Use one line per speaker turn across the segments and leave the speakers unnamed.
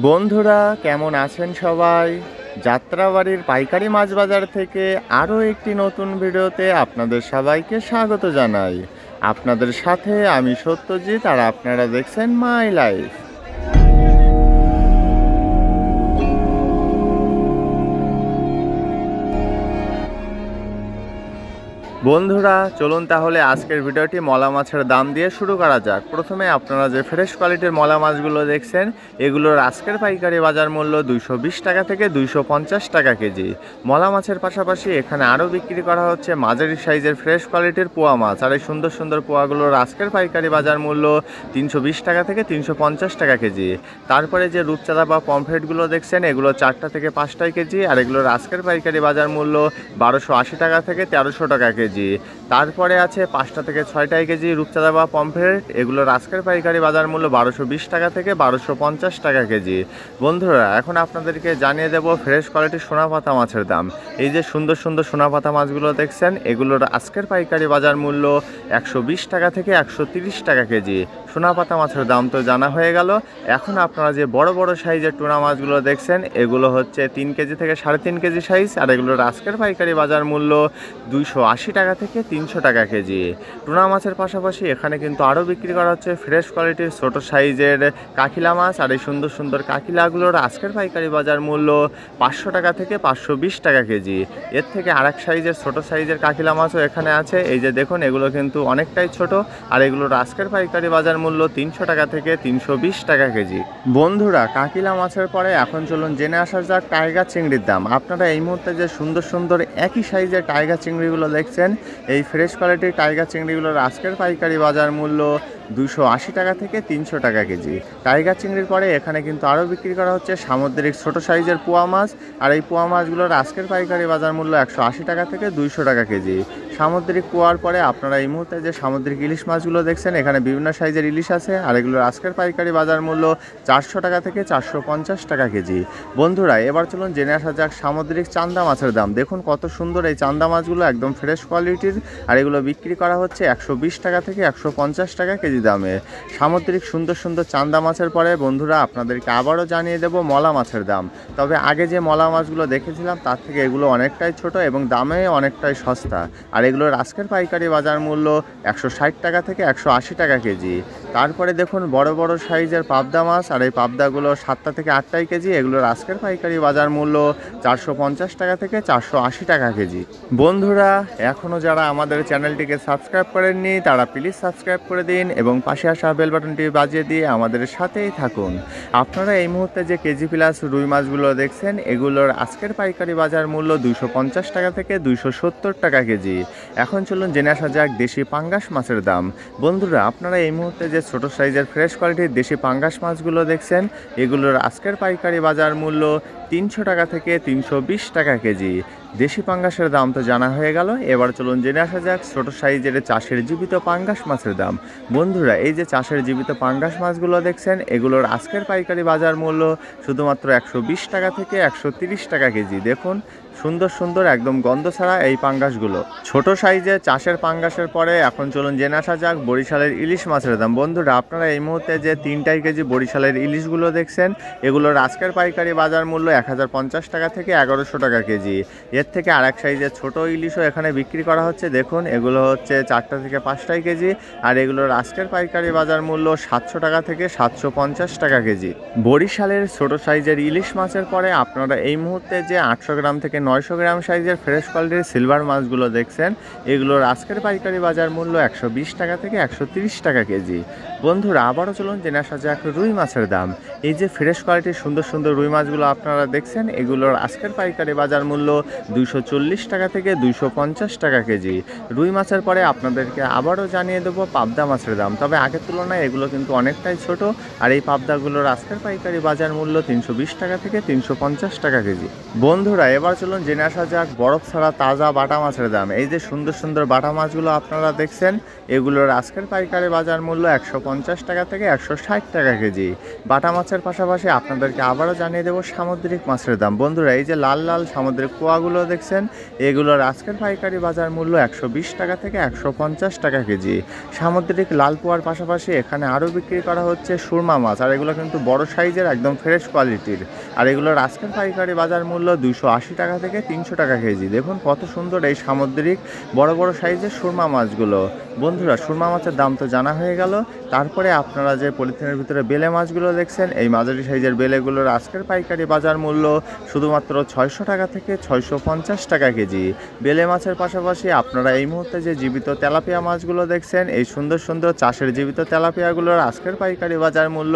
বন্ধুরা কেমন আছেন সবাই? যাত্রাবাড়ির পাইকারি মাছ বাজার থেকে আরও একটি নতুন ভিডিওতে আপনাদের সবাইকে স্বাগত জানাই। আপনাদের সাথে আমি সত্যজিৎ, আর আপনারা দেখছেন মাই লাইফ। বন্ধুরা চলুন তাহলে আজকের ভিডিওটি মলা মাছের দাম দিয়ে শুরু করা যাক। প্রথমে আপনারা যে ফ্রেশ কোয়ালিটির মলা মাছগুলো দেখছেন, এগুলোর আজকের পাইকারি বাজার মূল্য 220 টাকা থেকে 250 টাকা কেজি। মলা মাছের পাশাপাশি এখানে আরও বিক্রি করা হচ্ছে মাঝারি সাইজের ফ্রেশ কোয়ালিটির পোয়া মাছ, আর এই সুন্দর সুন্দর পোয়াগুলোর আজকের পাইকারি বাজার মূল্য 320 টাকা থেকে 350 টাকা কেজি। তারপরে যে রূপচাঁদা বা পমফ্রেটগুলো দেখছেন, এগুলো 4টা থেকে 5টাই কেজি, আর এগুলোর আজকের পাইকারি বাজার মূল্য 1280 টাকা থেকে 1300 টাকা কেজি। তারপরে আছে 5টা থেকে 6টাই কেজি রূপচাঁদা বা পমফ্রেট, এগুলোর আজকের পাইকারি বাজার মূল্য 1220 টাকা থেকে 1250 টাকা কেজি। বন্ধুরা এখন আপনাদেরকে জানিয়ে দেব ফ্রেশ কোয়ালিটির সোনাপাতা মাছের দাম। এই যে সুন্দর সুন্দর সোনাপাতা মাছগুলো দেখছেন, এগুলোর আজকের পাইকারি বাজার মূল্য 120 টাকা থেকে 130 টাকা কেজি। সোনাপাতা মাছের দাম তো জানা হয়ে গেল। এখন আপনারা যে বড় বড় সাইজের টুনা মাছগুলো দেখছেন, এগুলো হচ্ছে 3 কেজি থেকে 3.5 কেজি সাইজ, আর এগুলোর আজকের পাইকারি বাজার মূল্য 280 টাকা থেকে 300 টাকা কেজি। টুনা মাছের পাশাপাশি এখানে কিন্তু আরও বিক্রি করা হচ্ছে ফ্রেশ কোয়ালিটির ছোট সাইজের কাকিলা মাছ, আর এই সুন্দর সুন্দর কাকিলাগুলোর আজকের পাইকারি বাজার মূল্য 500 টাকা থেকে 520 টাকা কেজি। এর থেকে আরেক সাইজের ছোট সাইজের কাকিলা মাছও এখানে আছে। এই যে দেখুন, এগুলো কিন্তু অনেকটাই ছোট, আর এগুলোর আজকের পাইকারি বাজার মূল্য 300 টাকা থেকে 320 টাকা কেজি। বন্ধুরা কাকিলা মাছের পরে এখন চলুন জেনে আসা যাক টাইগার চিংড়ির দাম। আপনারা এই মুহূর্তে যে সুন্দর সুন্দর একই সাইজের টাইগার চিংড়িগুলো দেখছেন, এই ফ্রেশ কোয়ালিটির টাইগার চিংড়িগুলোর আজকের পাইকারি বাজার মূল্য 280 টাকা থেকে 300 টাকা কেজি। টাইগার চিংড়ির পরে এখানে কিন্তু আরও বিক্রি করা হচ্ছে সামুদ্রিক ছোট সাইজের পোয়া মাছ, আর এই পোয়া মাছগুলোর আজকের পাইকারি বাজার মূল্য 180 টাকা থেকে 200 টাকা কেজি। সামুদ্রিক পোয়ার পরে আপনারা এই মুহূর্তে যে সামুদ্রিক ইলিশ মাছগুলো দেখছেন, এখানে বিভিন্ন সাইজের ইলিশ আছে, আর এগুলোর আজকের পাইকারি বাজার মূল্য 400 টাকা থেকে 450 টাকা কেজি। বন্ধুরা এবার চলুন জেনে আসা যাক সামুদ্রিক চান্দা মাছের দাম। দেখুন কত সুন্দর এই চান্দা মাছগুলো, একদম ফ্রেশ কোয়ালিটির, আর এগুলো বিক্রি করা হচ্ছে 120 টাকা থেকে 150 টাকা কেজি দামে। সামুদ্রিক সুন্দর সুন্দর চান্দা মাছের পরে বন্ধুরা আপনাদেরকে আবারও জানিয়ে দেব মলা মাছের দাম। তবে আগে যে মলা মাছগুলো দেখেছিলাম তার থেকে এগুলো অনেকটাই ছোট এবং দামে অনেকটাই সস্তা, আর এগুলোর আজকের পাইকারি বাজার মূল্য 160 টাকা থেকে 180 টাকা কেজি। তারপরে দেখুন বড় বড় সাইজের পাবদা মাছ, আর এই পাবদাগুলো 7টা থেকে 8টাই কেজি, এগুলোর আজকের পাইকারি বাজার মূল্য 450 টাকা থেকে 480 টাকা কেজি। বন্ধুরা এখনও যারা আমাদের চ্যানেলটিকে সাবস্ক্রাইব করেননি তারা প্লিজ সাবস্ক্রাইব করে দিন এবং পাশে আসা বেল বাটনটি বাজিয়ে দিয়ে আমাদের সাথেই থাকুন। আপনারা এই মুহূর্তে যে কেজি প্লাস রুই মাছগুলো দেখছেন, এগুলোর আজকের পাইকারি বাজার মূল্য 250 টাকা থেকে 270 টাকা কেজি। এখন চলুন জেনে আসা যাক দেশি পাঙ্গাস মাছের দাম। বন্ধুরা আপনারা এই মুহূর্তে যে ছোট সাইজের ফ্রেশ কোয়ালিটির দেশি পাঙ্গাস মাছগুলো দেখছেন, এগুলোর আজকের পাইকারি বাজার মূল্য 300 টাকা থেকে 320 টাকা কেজি। দেশি পাঙ্গাসের দাম তো জানা হয়ে গেল। এবার চলুন জেনে আসা যাক ছোট সাইজের চাষের জীবিত পাঙ্গাস মাছের দাম। বন্ধুরা এই যে চাষের জীবিত পাঙ্গাস মাছগুলো দেখছেন, এগুলোর আজকের পাইকারি বাজার মূল্য শুধুমাত্র 120 টাকা থেকে 130 টাকা কেজি। দেখুন সুন্দর সুন্দর একদম গন্ধ ছাড়া এই পাঙ্গাসগুলো। ছোট সাইজের চাষের পাঙ্গাসের পরে এখন চলুন জেনে আসা যাক বরিশালের ইলিশ মাছের দাম। বন্ধুরা আপনারা এই মুহূর্তে যে 3টাই কেজি বরিশালের ইলিশগুলো দেখছেন, এগুলোর আজকের পাইকারি বাজার মূল্য 1050 টাকা থেকে 1100 টাকা কেজি। এর থেকে আরেক সাইজের ছোট ইলিশও এখানে বিক্রি করা হচ্ছে। দেখুন এগুলো হচ্ছে 4টা থেকে 5টাই কেজি, আর এগুলোর আজকের পাইকারি বাজার মূল্য 700 টাকা থেকে 750 টাকা কেজি। বরিশালের ছোট সাইজের ইলিশ মাছের পরে আপনারা এই মুহূর্তে যে 800 গ্রাম থেকে 900 গ্রাম সাইজের ফ্রেশ কোয়ালিটির সিলভার মাছগুলো দেখছেন, এগুলোর আজকের পাইকারি বাজার মূল্য 120 টাকা থেকে 130 টাকা কেজি। বন্ধুরা আবারও চলুন জেনে আসা যাক রুই মাছের দাম। এই যে ফ্রেশ কোয়ালিটির সুন্দর সুন্দর রুই মাছগুলো আপনারা দেখছেন, এগুলোর আজকের পাইকারি বাজার মূল্য 240 টাকা থেকে 250 টাকা কেজি। রুই মাছের পরে আপনাদেরকে আবারও জানিয়ে দেবো পাবদা মাছের দাম। তবে আগের তুলনায় এগুলো কিন্তু অনেকটাই ছোট, আর এই পাবদাগুলোর আজকের পাইকারি বাজার মূল্য 320 টাকা থেকে 350 টাকা কেজি। বন্ধুরা এবার চলুন জেনে আসা যাক বরফ ছাড়া তাজা বাটা মাছের দাম। এই যে সুন্দর সুন্দর বাটা মাছগুলো আপনারা দেখছেন, এগুলোর আজকের পাইকারি বাজার মূল্য 150 টাকা থেকে 160 টাকা কেজি। বাটা মাছের পাশাপাশি আপনাদেরকে আবারও জানিয়ে দেবো সামুদ্রিক মাছের দাম। বন্ধুরা এই যে লাল লাল সামুদ্রিক পোয়াগুলো দেখছেন এগুলোর আজকের পাইকারি বাজার মূল্য 120 টাকা থেকে 150 টাকা কেজি। সামুদ্রিক লাল পোয়ার পাশাপাশি এখানে আরও বিক্রি করা হচ্ছে সুরমা মাছ, আর এগুলো কিন্তু বড় সাইজের একদম ফ্রেশ কোয়ালিটির। আর এগুলোর আজকের পাইকারি বাজার মূল্য 280 টাকা থেকে 300 টাকা কেজি। দেখুন কত সুন্দর এই সামুদ্রিক বড় বড় সাইজের সুরমা মাছগুলো। বন্ধুরা, সুরমা মাছের দাম তো জানা হয়ে গেল, তারপরে আপনারা যে পলিথিনের ভিতরে বেলে মাছগুলো দেখছেন এই মাঝারি সাইজের বেলেগুলোর আজকের পাইকারি বাজার মূল্য শুধুমাত্র 600 টাকা থেকে 650 টাকা কেজি। বেলে মাছের পাশাপাশি আপনারা এই মুহূর্তে যে জীবিত তেলাপিয়া মাছগুলো দেখছেন এই সুন্দর সুন্দর চাষের জীবিত তেলাপিয়াগুলোর আজকের পাইকারি বাজার মূল্য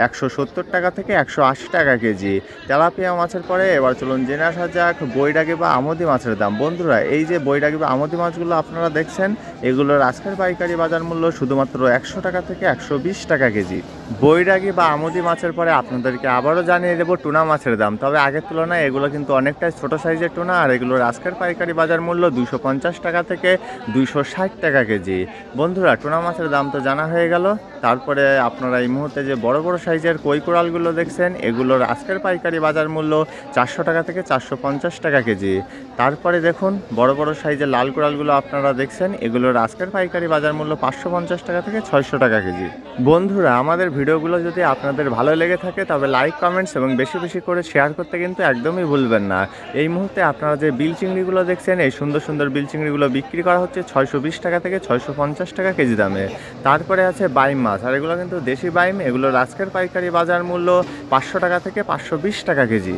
170 টাকা থেকে 180 টাকা কেজি। তেলাপিয়া মাছের পরে এবার চলুন জেনে আসা যাক বৈরাগী বা আমোদি মাছের দাম। বন্ধুরা, এই যে বৈরাগী বা আমোদি মাছগুলো আপনারা দেখছেন এগুলোর আজকের পাইকারি বাজার মূল্য শুধুমাত্র 100 টাকা থেকে 120 টাকা কেজি। বৈরাগী বা আমোদি মাছের পরে আপনাদেরকে আবারও জানিয়ে দেবো টুনা মাছের দাম। তবে আগের তুলনায় এগুলো কিন্তু অনেকটাই ছোট সাইজের টুনা, আর এগুলোর আজকের পাইকারি বাজার মূল্য 250 টাকা থেকে 260 টাকা কেজি। বন্ধুরা, টুনা মাছের দাম তো জানা হয়ে গেল, তারপরে আপনারা এই মুহূর্তে যে বড় বড় সাইজের কই কোরালগুলো দেখছেন এগুলোর আজকের পাইকারি বাজার মূল্য 400 টাকা থেকে 450 টাকা কেজি। তারপরে দেখুন বড় বড় সাইজের লাল কোরালগুলো আপনারা দেখছেন এগুলোর আজকের পাইকারি বাজার মূল্য 550 টাকা থেকে 600 টাকা কেজি। বন্ধুরা, আমাদের ভিডিওগুলো যদি আপনাদের ভালো লেগে থাকে তবে লাইক, কমেন্টস এবং বেশি বেশি করে শেয়ার করতে কিন্তু একদমই ভুলবেন না। এই মুহূর্তে আপনারা যে বিল চিংড়িগুলো দেখছেন এই সুন্দর সুন্দর বিল চিংড়িগুলো বিক্রি করা হচ্ছে 620 টাকা থেকে 650 টাকা কেজি দামে। তারপরে আছে বাইম মাছ, আর এগুলো কিন্তু দেশি বাইম, এগুলোর আজকের পাইকারি বাজার মূল্য 500 টাকা থেকে 520 টাকা কেজি।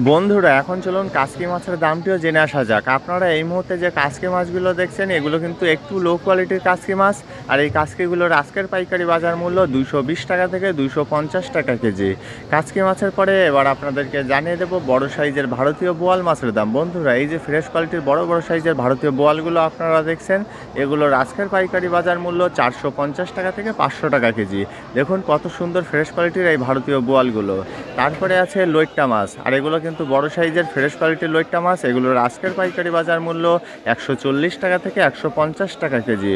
বন্ধুরা, এখন চলুন কাসকি মাছের দামটিও জেনে আসা যাক। আপনারা এই মুহূর্তে যে কাসকি মাছগুলো দেখছেন এগুলো কিন্তু একটু লো কোয়ালিটির কাসকি মাছ, আর এই কাসকিগুলোর আজকের পাইকারি বাজার মূল্য 220 টাকা থেকে 250 টাকা কেজি। কাসকি মাছের পরে এবার আপনাদেরকে জানিয়ে দেবো বড় সাইজের ভারতীয় বোয়াল মাছের দাম। বন্ধুরা, এই যে ফ্রেশ কোয়ালিটির বড় বড় সাইজের ভারতীয় বোয়ালগুলো আপনারা দেখছেন এগুলোর আজকের পাইকারি বাজার মূল্য 450 টাকা থেকে 500 টাকা কেজি। দেখুন কত সুন্দর ফ্রেশ কোয়ালিটির এই ভারতীয় বোয়ালগুলো। তারপরে আছে লইট্টা মাছ, আর এগুলো কিন্তু বড় সাইজের ফ্রেশ কোয়ালিটির লইট্টা মাছ, এগুলোর আজকের পাইকারি বাজার মূল্য 140 টাকা থেকে 150 টাকা কেজি।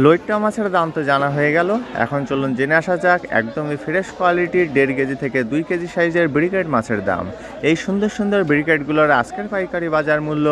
লইট্টা মাছের দাম তো জানা হয়ে গেল, এখন চলুন জেনে আসা যাক একদমই ফ্রেশ কোয়ালিটির 1.5 কেজি থেকে 2 কেজি সাইজের ব্রিকেট মাছের দাম। এই সুন্দর সুন্দর ব্রিকেটগুলোর আজকের পাইকারি বাজার মূল্য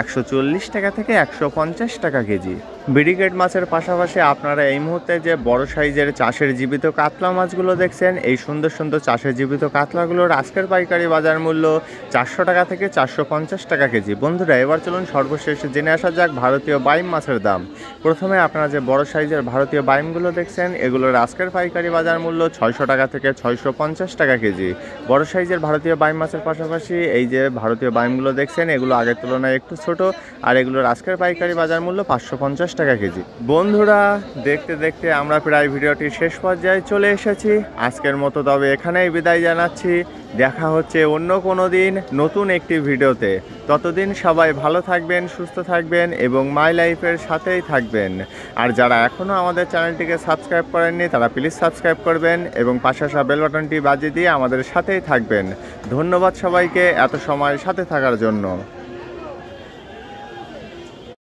140 টাকা থেকে 150 টাকা কেজি। ব্রিকেট মাছের পাশাপাশি আপনারা এই মুহূর্তে যে বড় সাইজের চাষের জীবিত কাতলা মাছগুলো দেখছেন এই সুন্দর সুন্দর চাষের জীবিত কাতলাগুলোর আজকের পাইকারি বাজার মূল্য 400 টাকা থেকে 450 টাকা কেজি। বন্ধুরা, এবার চলুন সর্বশেষ জেনে আসা যাক ভারতীয় বাইম মাছের দাম। প্রথমে আপনারা যে বড় সাইজের ভারতীয় বাইমগুলো দেখছেন এগুলোর আজকের পাইকারি বাজার মূল্য 600 টাকা থেকে 650 টাকা কেজি। বড় সাইজের ভারতীয় বাইম মাছের পাশাপাশি এই যে ভারতীয় বাইমগুলো দেখছেন এগুলো আগের তুলনায় একটু ছোট, আর এগুলোর আজকের পাইকারি বাজার মূল্য 550 টাকা কেজি। বন্ধুরা, দেখতে দেখতে আমরা প্রায় ভিডিওটির শেষ পর্যায়ে চলে এসেছি। আজকের মতো তবে এখানেই বিদায় জানাচ্ছি। দেখা হচ্ছে অন্য কোনো দিন নতুন একটি ভিডিওতে। ততদিন সবাই ভালো থাকবেন, সুস্থ থাকবেন এবং মাই লাইফের সাথেই থাকবেন। আর যারা এখনও আমাদের চ্যানেলটিকে সাবস্ক্রাইব করেননি তারা প্লিজ সাবস্ক্রাইব করবেন এবং পাশে আসা বেল বাটনটি বাজিয়ে দিয়ে আমাদের সাথেই থাকবেন। ধন্যবাদ সবাইকে এত সময় সাথে থাকার জন্য।